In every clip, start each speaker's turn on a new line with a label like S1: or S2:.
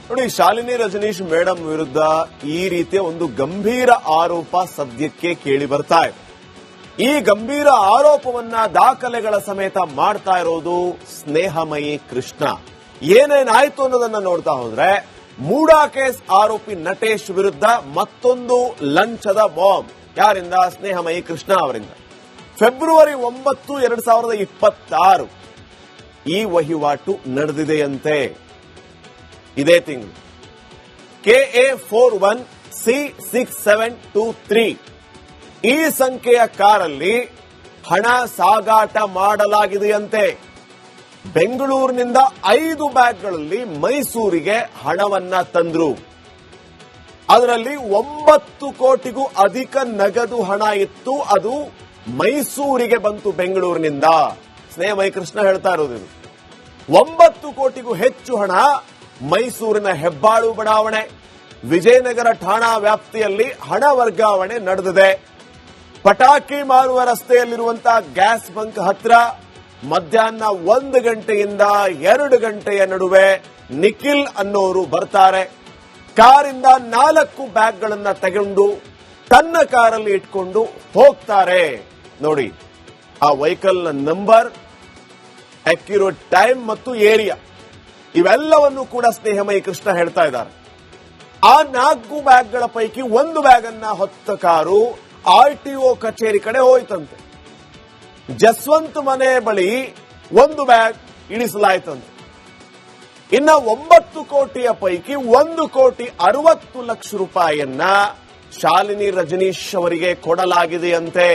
S1: ನೋಡಿ, ಶಾಲಿನಿ ರಜನೀಶ್ ಮೇಡಮ್ ವಿರುದ್ಧ ಈ ರೀತಿಯ ಒಂದು ಗಂಭೀರ ಆರೋಪ ಸದ್ಯಕ್ಕೆ ಕೇಳಿ ಬರ್ತಾ ಇದೆ. ಈ ಗಂಭೀರ ಆರೋಪವನ್ನ ದಾಖಲೆಗಳ ಸಮೇತ ಮಾಡ್ತಾ ಇರೋದು ಸ್ನೇಹಮಯಿ ಕೃಷ್ಣ. ಏನೇನಾಯ್ತು ಅನ್ನೋದನ್ನ ನೋಡ್ತಾ ಹೋದ್ರೆ, ಮೂಡಾ ಕೇಸ್ ಆರೋಪಿ ನಟೇಶ್ ವಿರುದ್ಧ ಮತ್ತೊಂದು ಲಂಚದ ಬಾಂಬ್. ಯಾರಿಂದ? ಸ್ನೇಹಮಯಿ ಕೃಷ್ಣ ಅವರಿಂದ. ಫೆಬ್ರವರಿ 9, 2026 ಈ ವಹಿವಾಟು ನಡೆದಿದೆಯಂತೆ. ಇದೇ ತಿಂಗಳು KA41C6723 ಈ ಸಂಖ್ಯೆಯ ಕಾರಲ್ಲಿ ಹಣ ಸಾಗಾಟ ಮಾಡಲಾಗಿದೆಯಂತೆ. ಬೆಂಗಳೂರಿನಿಂದ 5 ಬ್ಯಾಗ್ಗಳಲ್ಲಿ ಮೈಸೂರಿಗೆ ಹಣವನ್ನ ತಂದ್ರು. ಅದರಲ್ಲಿ 9 ಕೋಟಿಗೂ ಅಧಿಕ ನಗದು ಹಣ ಇತ್ತು. ಅದು ಮೈಸೂರಿಗೆ ಬಂತು ಬೆಂಗಳೂರಿನಿಂದ. ಸ್ನೇಹಮಯಿ ಕೃಷ್ಣ ಹೇಳ್ತಾ ಇರೋದು 9 ಕೋಟಿಗೂ ಹೆಚ್ಚು ಹಣ ಮೈಸೂರಿನ ಹೆಬ್ಬಾಳು ಬಡಾವಣೆ, ವಿಜಯನಗರ ಠಾಣಾ ವ್ಯಾಪ್ತಿಯಲ್ಲಿ ಹಣ ವರ್ಗಾವಣೆ ನಡೆದಿದೆ. ಪಟಾಕಿ ಮಾರುವ ರಸ್ತೆಯಲ್ಲಿರುವಂತಹ ಗ್ಯಾಸ್ ಬಂಕ್ ಹತ್ರ ಮಧ್ಯಾಹ್ನ 1 ಗಂಟೆಯಿಂದ 2 ಗಂಟೆಯ ನಡುವೆ ನಿಖಿಲ್ ಅನ್ನೋರು ಬರ್ತಾರೆ. ಕಾರಿಂದ 4 ಬ್ಯಾಗ್ಗಳನ್ನ ತಗೊಂಡು ತನ್ನ ಕಾರಲ್ಲಿ ಇಟ್ಕೊಂಡು ಹೋಗ್ತಾರೆ. ನೋಡಿ, ಆ ವೆಹಿಕಲ್ ನಂಬರ್, ಅಕ್ಯುರೇಟ್ ಟೈಮ್ ಮತ್ತು ಏರಿಯಾ ಇವೆಲ್ಲವನ್ನು ಕೂಡ ಸ್ನೇಹಮಯಿ ಕೃಷ್ಣ ಹೇಳ್ತಾ ಇದ್ದಾರೆ. ಆ 4 ಬ್ಯಾಗ್ಗಳ ಪೈಕಿ 1 ಬ್ಯಾಗ್ ಅನ್ನ ಹೊತ್ತ ಕಾರು RTO ಕಚೇರಿ ಕಡೆ ಹೋಯ್ತಂತೆ. ಜಸ್ವಂತ್ ಮನೆ ಬಳಿ 1 ಬ್ಯಾಗ್ ಇಳಿಸಲಾಯ್ತಂತೆ. ಇನ್ನ 9 ಕೋಟಿಯ ಪೈಕಿ 1,60,00,000 ರೂಪಾಯಿಯನ್ನ ಶಾಲಿನಿ ರಜನೀಶ್ ಅವರಿಗೆ ಕೊಡಲಾಗಿದೆಯಂತೆ.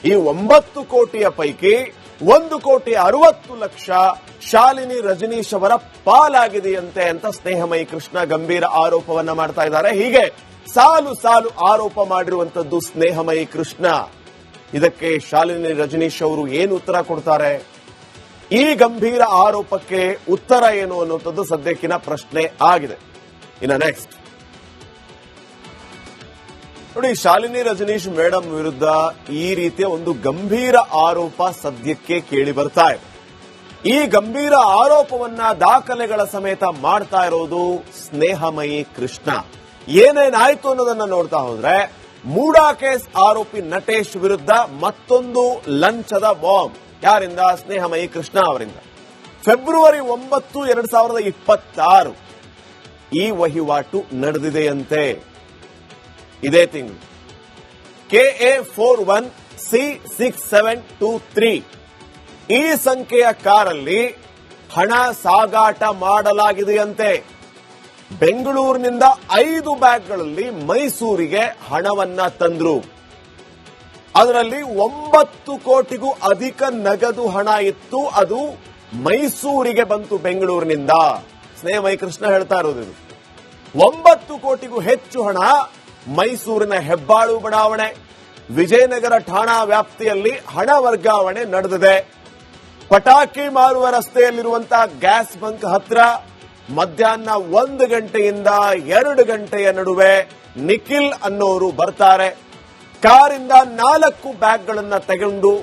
S1: ಈ 9 ಕೋಟಿಯ ಪೈಕಿ 1,60,00,000 ಶಾಲಿನಿ ರಜನೀಶ್ ಅವರ ಪಾಲಾಗಿದೆಯಂತೆ ಅಂತ ಸ್ನೇಹಮಯಿ ಕೃಷ್ಣ ಗಂಭೀರ ಆರೋಪವನ್ನ ಮಾಡ್ತಾ ಇದ್ದಾರೆ. ಹೀಗೆ ಸಾಲು ಸಾಲು ಆರೋಪ ಮಾಡಿರುವಂತದ್ದು ಸ್ನೇಹಮಯಿ ಕೃಷ್ಣ. ಇದಕ್ಕೆ ಶಾಲಿನಿ ರಜನೀಶ್ ಅವರು ಏನು ಉತ್ತರ ಕೊಡ್ತಾರೆ? ಈ ಗಂಭೀರ ಆರೋಪಕ್ಕೆ ಉತ್ತರ ಏನು ಅನ್ನುವಂಥದ್ದು ಸದ್ಯಕ್ಕಿನ ಪ್ರಶ್ನೆ ಆಗಿದೆ. ಇನ್ನು ನೆಕ್ಸ್ಟ್ ನೋಡಿ, ಶಾಲಿನಿ ರಜನೀಶ್ ಮೇಡಮ್ ವಿರುದ್ಧ ಈ ರೀತಿಯ ಒಂದು ಗಂಭೀರ ಆರೋಪ ಸದ್ಯಕ್ಕೆ ಕೇಳಿ ಬರ್ತಾ ಇದೆ. ಈ ಗಂಭೀರ ಆರೋಪವನ್ನ ದಾಖಲೆಗಳ ಸಮೇತ ಮಾಡ್ತಾ ಇರೋದು ಸ್ನೇಹಮಯಿ ಕೃಷ್ಣ. ಏನೇನಾಯ್ತು ಅನ್ನೋದನ್ನ ನೋಡ್ತಾ ಹೋದ್ರೆ, ಮೂಡಾ ಕೇಸ್ ಆರೋಪಿ ನಟೇಶ್ ವಿರುದ್ಧ ಮತ್ತೊಂದು ಲಂಚದ ಬಾಂಬ್. ಯಾರಿಂದ? ಸ್ನೇಹಮಯಿ ಕೃಷ್ಣ ಅವರಿಂದ. ಫೆಬ್ರವರಿ 9, 2026 ಈ ವಹಿವಾಟು ನಡೆದಿದೆಯಂತೆ. ಇದೇ ತಿಂಗಳು KA41C6723 ಈ ಸಂಖ್ಯೆಯ ಕಾರಲ್ಲಿ ಹಣ ಸಾಗಾಟ ಮಾಡಲಾಗಿದೆಯಂತೆ. ಬೆಂಗಳೂರಿನಿಂದ 5 ಬ್ಯಾಗ್ಗಳಲ್ಲಿ ಮೈಸೂರಿಗೆ ಹಣವನ್ನ ತಂದ್ರು. ಅದರಲ್ಲಿ 9 ಕೋಟಿಗೂ ಅಧಿಕ ನಗದು ಹಣ ಇತ್ತು. ಅದು ಮೈಸೂರಿಗೆ ಬಂತು ಬೆಂಗಳೂರಿನಿಂದ. ಸ್ನೇಹಮಯಿ ಕೃಷ್ಣ ಹೇಳ್ತಾ ಇರೋದು 9 ಕೋಟಿಗೂ ಹೆಚ್ಚು ಹಣ ಮೈಸೂರಿನ ಹೆಬ್ಬಾಳು ಬಡಾವಣೆ, ವಿಜಯನಗರ ಠಾಣಾ ವ್ಯಾಪ್ತಿಯಲ್ಲಿ ಹಣ ವರ್ಗಾವಣೆ ನಡೆದಿದೆ. ಪಟಾಕಿ ಮಾರುವ ರಸ್ತೆಯಲ್ಲಿರುವಂತಹ ಗ್ಯಾಸ್ ಬಂಕ್ ಹತ್ರ ಮಧ್ಯಾಹ್ನ 1 ಗಂಟೆಯಿಂದ 2 ಗಂಟೆಯ ನಡುವೆ ನಿಖಿಲ್ ಅನ್ನೋರು ಬರ್ತಾರೆ. ಕಾರಿಂದ 4 ಬ್ಯಾಗ್ಗಳನ್ನ ತಗೊಂಡು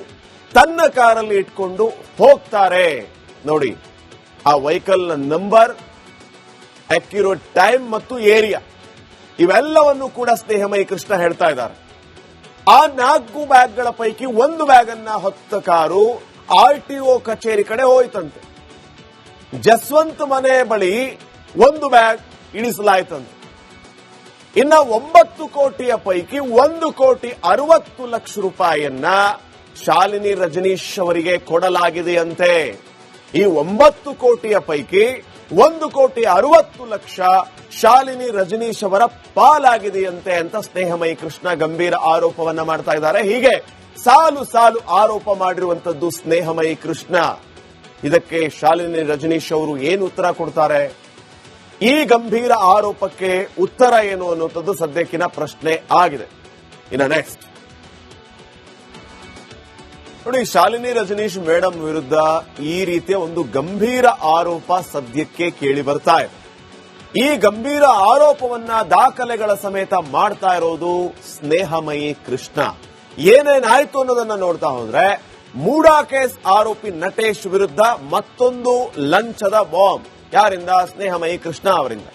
S1: ತನ್ನ ಕಾರಲ್ಲಿ ಇಟ್ಕೊಂಡು ಹೋಗ್ತಾರೆ. ನೋಡಿ, ಆ ವೆಹಿಕಲ್ ನಂಬರ್, ಅಕ್ಯುರೇಟ್ ಟೈಮ್ ಮತ್ತು ಏರಿಯಾ ಇವೆಲ್ಲವನ್ನು ಕೂಡ ಸ್ನೇಹಮಯಿ ಕೃಷ್ಣ ಹೇಳ್ತಾ ಇದ್ದಾರೆ. ಆ 4 ಬ್ಯಾಗ್ಗಳ ಪೈಕಿ 1 ಬ್ಯಾಗ್ ಅನ್ನ ಹೊತ್ತ ಕಾರು RTO ಕಚೇರಿ ಕಡೆ ಹೋಯ್ತಂತೆ. ಜಸ್ವಂತ್ ಮನೆ ಬಳಿ 1 ಬ್ಯಾಗ್ ಇಳಿಸಲಾಯ್ತಂತೆ. ಇನ್ನ 9 ಕೋಟಿಯ ಪೈಕಿ 1,60,00,000 ರೂಪಾಯಿಯನ್ನ ಶಾಲಿನಿ ರಜನೀಶ್ ಅವರಿಗೆ ಕೊಡಲಾಗಿದೆಯಂತೆ. ಈ 9 ಕೋಟಿಯ ಪೈಕಿ 1,60,00,000 ಶಾಲಿನಿ ರಜನೀಶ್ ಅವರ ಪಾಲಾಗಿದೆಯಂತೆ ಅಂತ ಸ್ನೇಹಮಯಿ ಕೃಷ್ಣ ಗಂಭೀರ ಆರೋಪವನ್ನ ಮಾಡ್ತಾ ಇದ್ದಾರೆ. ಹೀಗೆ ಸಾಲು ಸಾಲು ಆರೋಪ ಮಾಡಿರುವಂತದ್ದು ಸ್ನೇಹಮಯಿ ಕೃಷ್ಣ. ಇದಕ್ಕೆ ಶಾಲಿನಿ ರಜನೀಶ್ ಅವರು ಏನು ಉತ್ತರ ಕೊಡ್ತಾರೆ? ಈ ಗಂಭೀರ ಆರೋಪಕ್ಕೆ ಉತ್ತರ ಏನು ಅನ್ನುವಂಥದ್ದು ಸದ್ಯಕ್ಕಿನ ಪ್ರಶ್ನೆ ಆಗಿದೆ. ಇನ್ನು ನೆಕ್ಸ್ಟ್ ನೋಡಿ, ಶಾಲಿನಿ ರಜನೀಶ್ ಮೇಡಮ್ ವಿರುದ್ಧ ಈ ರೀತಿಯ ಒಂದು ಗಂಭೀರ ಆರೋಪ ಸದ್ಯಕ್ಕೆ ಕೇಳಿ ಬರ್ತಾ ಇದೆ. ಈ ಗಂಭೀರ ಆರೋಪವನ್ನ ದಾಖಲೆಗಳ ಸಮೇತ ಮಾಡ್ತಾ ಇರೋದು ಸ್ನೇಹಮಯಿ ಕೃಷ್ಣ. ಏನೇನಾಯ್ತು ಅನ್ನೋದನ್ನ ನೋಡ್ತಾ ಹೋದ್ರೆ, ಮೂಡಾ ಕೇಸ್ ಆರೋಪಿ ನಟೇಶ್ ವಿರುದ್ಧ ಮತ್ತೊಂದು ಲಂಚದ ಬಾಂಬ್. ಯಾರಿಂದ? ಸ್ನೇಹಮಯಿ ಕೃಷ್ಣ ಅವರಿಂದ.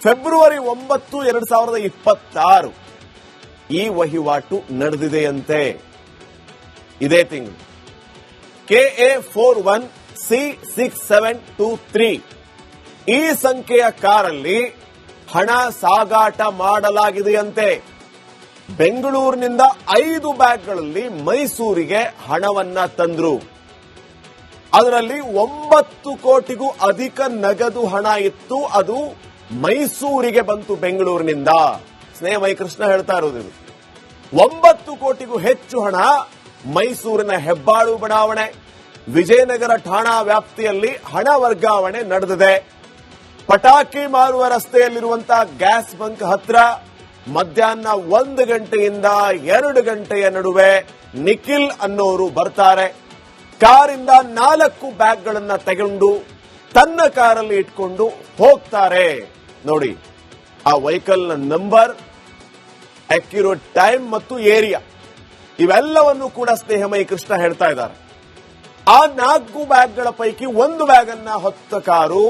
S1: ಫೆಬ್ರವರಿ 9, 2026 ಈ ವಹಿವಾಟು ನಡೆದಿದೆಯಂತೆ. ಇದೇ ತಿಂಗಳು KA41C6723 ಈ ಸಂಖ್ಯೆಯ ಕಾರಲ್ಲಿ ಹಣ ಸಾಗಾಟ ಮಾಡಲಾಗಿದೆಯಂತೆ. ಬೆಂಗಳೂರಿನಿಂದ 5 ಬ್ಯಾಗ್ಗಳಲ್ಲಿ ಮೈಸೂರಿಗೆ ಹಣವನ್ನ ತಂದ್ರು. ಅದರಲ್ಲಿ 9 ಕೋಟಿಗೂ ಅಧಿಕ ನಗದು ಹಣ ಇತ್ತು. ಅದು ಮೈಸೂರಿಗೆ ಬಂತು ಬೆಂಗಳೂರಿನಿಂದ. ಸ್ನೇಹಮಯಿ ಕೃಷ್ಣ ಹೇಳ್ತಾ ಇರೋದು 9 ಕೋಟಿಗೂ ಹೆಚ್ಚು ಹಣ ಮೈಸೂರಿನ ಹೆಬ್ಬಾಳು ಬಡಾವಣೆ, ವಿಜಯನಗರ ಠಾಣಾ ವ್ಯಾಪ್ತಿಯಲ್ಲಿ ಹಣ ವರ್ಗಾವಣೆ ನಡೆದಿದೆ. ಪಟಾಕಿ ಮಾರುವ ರಸ್ತೆಯಲ್ಲಿರುವಂತಹ ಗ್ಯಾಸ್ ಬಂಕ್ ಹತ್ರ ಮಧ್ಯಾಹ್ನ 1 ಗಂಟೆಯಿಂದ 2 ಗಂಟೆಯ ನಡುವೆ ನಿಖಿಲ್ ಅನ್ನೋರು ಬರ್ತಾರೆ. ಕಾರಿಂದ 4 ಬ್ಯಾಗ್ಗಳನ್ನ ತಗೊಂಡು ತನ್ನ ಕಾರಲ್ಲಿ ಇಟ್ಕೊಂಡು ಹೋಗ್ತಾರೆ. ನೋಡಿ, ಆ ವೆಹಿಕಲ್ ನ ನಂಬರ್, ಅಕ್ಯುರೇಟ್ ಟೈಮ್ ಮತ್ತು ಏರಿಯಾ ಇವೆಲ್ಲವನ್ನು ಕೂಡ ಸ್ನೇಹಮಯಿ ಕೃಷ್ಣ ಹೇಳ್ತಾ ಇದ್ದಾರೆ. ಆ 4 ಬ್ಯಾಗ್ಗಳ ಪೈಕಿ 1 ಬ್ಯಾಗ್ ಅನ್ನ ಹೊತ್ತ ಕಾರು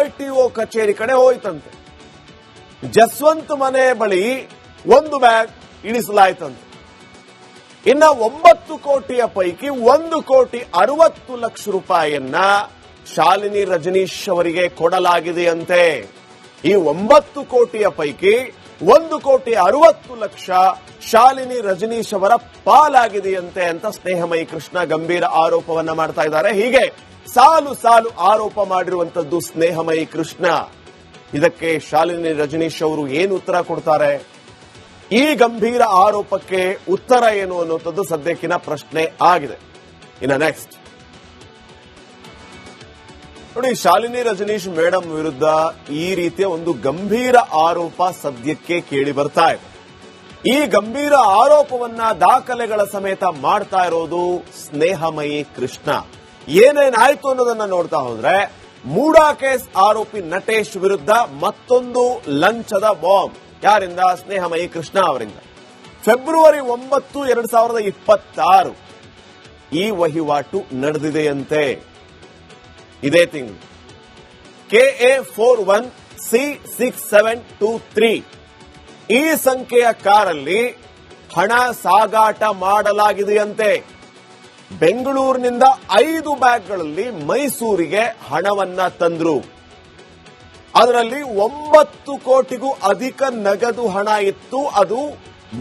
S1: RTO ಕಚೇರಿ ಕಡೆ ಹೋಯ್ತಂತೆ. ಜಸ್ವಂತ್ ಮನೆ ಬಳಿ 1 ಬ್ಯಾಗ್ ಇಳಿಸಲಾಯ್ತಂತೆ. ಇನ್ನ 9 ಕೋಟಿಯ ಪೈಕಿ 1,60,00,000 ರೂಪಾಯಿಯನ್ನ ಶಾಲಿನಿ ರಜನೀಶ್ ಅವರಿಗೆ ಕೊಡಲಾಗಿದೆಯಂತೆ. ಈ 9 ಕೋಟಿಯ ಪೈಕಿ 1,60,00,000 ಶಾಲಿನಿ ರಜನೀಶ್ ಅವರ ಪಾಲಾಗಿದೆಯಂತೆ ಅಂತ ಸ್ನೇಹಮಯಿ ಕೃಷ್ಣ ಗಂಭೀರ ಆರೋಪವನ್ನ ಮಾಡ್ತಾ ಇದ್ದಾರೆ. ಹೀಗೆ ಸಾಲು ಸಾಲು ಆರೋಪ ಮಾಡಿರುವಂತದ್ದು ಸ್ನೇಹಮಯಿ ಕೃಷ್ಣ. ಇದಕ್ಕೆ ಶಾಲಿನಿ ರಜನೀಶ್ ಅವರು ಏನು ಉತ್ತರ ಕೊಡ್ತಾರೆ? ಈ ಗಂಭೀರ ಆರೋಪಕ್ಕೆ ಉತ್ತರ ಏನು ಅನ್ನುವಂಥದ್ದು ಸದ್ಯಕ್ಕಿನ ಪ್ರಶ್ನೆ ಆಗಿದೆ. ಇನ್ನು ನೆಕ್ಸ್ಟ್ ನೋಡಿ, ಶಾಲಿನಿ ರಜನೀಶ್ ಮೇಡಮ್ ವಿರುದ್ಧ ಈ ರೀತಿಯ ಒಂದು ಗಂಭೀರ ಆರೋಪ ಸದ್ಯಕ್ಕೆ ಕೇಳಿ ಬರ್ತಾ ಇದೆ. ಈ ಗಂಭೀರ ಆರೋಪವನ್ನ ದಾಖಲೆಗಳ ಸಮೇತ ಮಾಡ್ತಾ ಇರೋದು ಸ್ನೇಹಮಯಿ ಕೃಷ್ಣ. ಏನೇನಾಯ್ತು ಅನ್ನೋದನ್ನ ನೋಡ್ತಾ ಹೋದ್ರೆ, ಮೂಡಾ ಕೇಸ್ ಆರೋಪಿ ನಟೇಶ್ ವಿರುದ್ಧ ಮತ್ತೊಂದು ಲಂಚದ ಬಾಂಬ್. ಯಾರಿಂದ? ಸ್ನೇಹಮಯಿ ಕೃಷ್ಣ ಅವರಿಂದ. ಫೆಬ್ರವರಿ 9, 2026 ಈ ವಹಿವಾಟು ನಡೆದಿದೆಯಂತೆ. ಇದೇ ತಿಂಗಳು KA41C6723 ಈ ಸಂಖ್ಯೆಯ ಕಾರಲ್ಲಿ ಹಣ ಸಾಗಾಟ ಮಾಡಲಾಗಿದೆಯಂತೆ. ಬೆಂಗಳೂರಿನಿಂದ 5 ಬ್ಯಾಗ್ಗಳಲ್ಲಿ ಮೈಸೂರಿಗೆ ಹಣವನ್ನ ತಂದ್ರು. ಅದರಲ್ಲಿ 9 ಕೋಟಿಗೂ ಅಧಿಕ ನಗದು ಹಣ ಇತ್ತು. ಅದು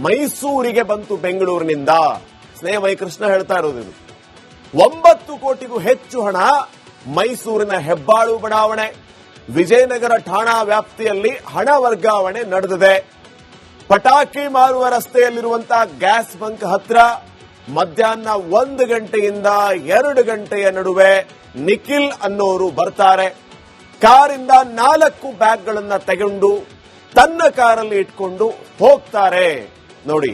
S1: ಮೈಸೂರಿಗೆ ಬಂತು ಬೆಂಗಳೂರಿನಿಂದ. ಸ್ನೇಹಮಯಿ ಕೃಷ್ಣ ಹೇಳ್ತಾ ಇರೋದು 9 ಕೋಟಿಗೂ ಹೆಚ್ಚು ಹಣ ಮೈಸೂರಿನ ಹೆಬ್ಬಾಳು ಬಡಾವಣೆ, ವಿಜಯನಗರ ಠಾಣಾ ವ್ಯಾಪ್ತಿಯಲ್ಲಿ ಹಣ ವರ್ಗಾವಣೆ ನಡೆದಿದೆ. ಪಟಾಕಿ ಮಾರುವ ರಸ್ತೆಯಲ್ಲಿರುವಂತಹ ಗ್ಯಾಸ್ ಬಂಕ್ ಹತ್ರ ಮಧ್ಯಾಹ್ನ 1 ಗಂಟೆಯಿಂದ 2 ಗಂಟೆಯ ನಡುವೆ ನಿಖಿಲ್ ಅನ್ನೋರು ಬರ್ತಾರೆ. ಕಾರಿಂದ 4 ಬ್ಯಾಗ್ಗಳನ್ನ ತಗೊಂಡು ತನ್ನ ಕಾರಲ್ಲಿ ಇಟ್ಕೊಂಡು ಹೋಗ್ತಾರೆ. ನೋಡಿ,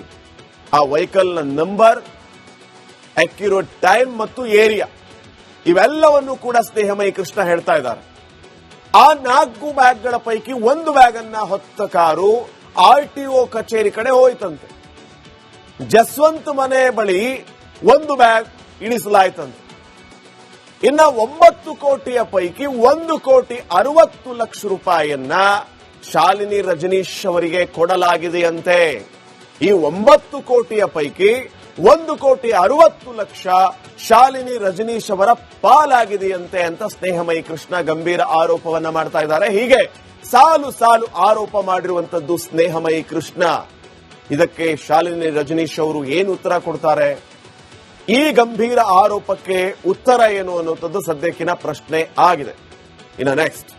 S1: ಆ ವೆಹಿಕಲ್ ನ ನಂಬರ್, ಅಕ್ಯುರೇಟ್ ಟೈಮ್ ಮತ್ತು ಏರಿಯಾ ಇವೆಲ್ಲವನ್ನು ಕೂಡ ಸ್ನೇಹಮಯಿ ಕೃಷ್ಣ ಹೇಳ್ತಾ ಇದ್ದಾರೆ. ಆ 4 ಬ್ಯಾಗ್ಗಳ ಪೈಕಿ 1 ಬ್ಯಾಗ್ ಅನ್ನ ಹೊತ್ತ ಕಾರು RTO ಕಚೇರಿ ಕಡೆ ಹೋಯ್ತಂತೆ. ಜಸ್ವಂತ್ ಮನೆ ಬಳಿ 1 ಬ್ಯಾಗ್ ಇಳಿಸಲಾಯ್ತಂತೆ. ಇನ್ನ 9 ಕೋಟಿಯ ಪೈಕಿ 1,60,00,000 ರೂಪಾಯಿಯನ್ನ ಶಾಲಿನಿ ರಜನೀಶ್ ಅವರಿಗೆ ಕೊಡಲಾಗಿದೆಯಂತೆ. ಈ 9 ಕೋಟಿಯ ಪೈಕಿ 1,60,00,000 ಶಾಲಿನಿ ರಜನೀಶ್ ಅವರ ಪಾಲಾಗಿದೆಯಂತೆ ಅಂತ ಸ್ನೇಹಮಯಿ ಕೃಷ್ಣ ಗಂಭೀರ ಆರೋಪವನ್ನ ಮಾಡ್ತಾ ಇದ್ದಾರೆ. ಹೀಗೆ ಸಾಲು ಸಾಲು ಆರೋಪ ಮಾಡಿರುವಂತದ್ದು ಸ್ನೇಹಮಯಿ ಕೃಷ್ಣ. ಇದಕ್ಕೆ ಶಾಲಿನಿ ರಜನೀಶ್ ಅವರು ಏನು ಉತ್ತರ ಕೊಡ್ತಾರೆ? ಈ ಗಂಭೀರ ಆರೋಪಕ್ಕೆ ಉತ್ತರ ಏನು ಅನ್ನುವಂಥದ್ದು ಸದ್ಯಕ್ಕಿನ ಪ್ರಶ್ನೆ ಆಗಿದೆ. ಇನ್ನು ನೆಕ್ಸ್ಟ್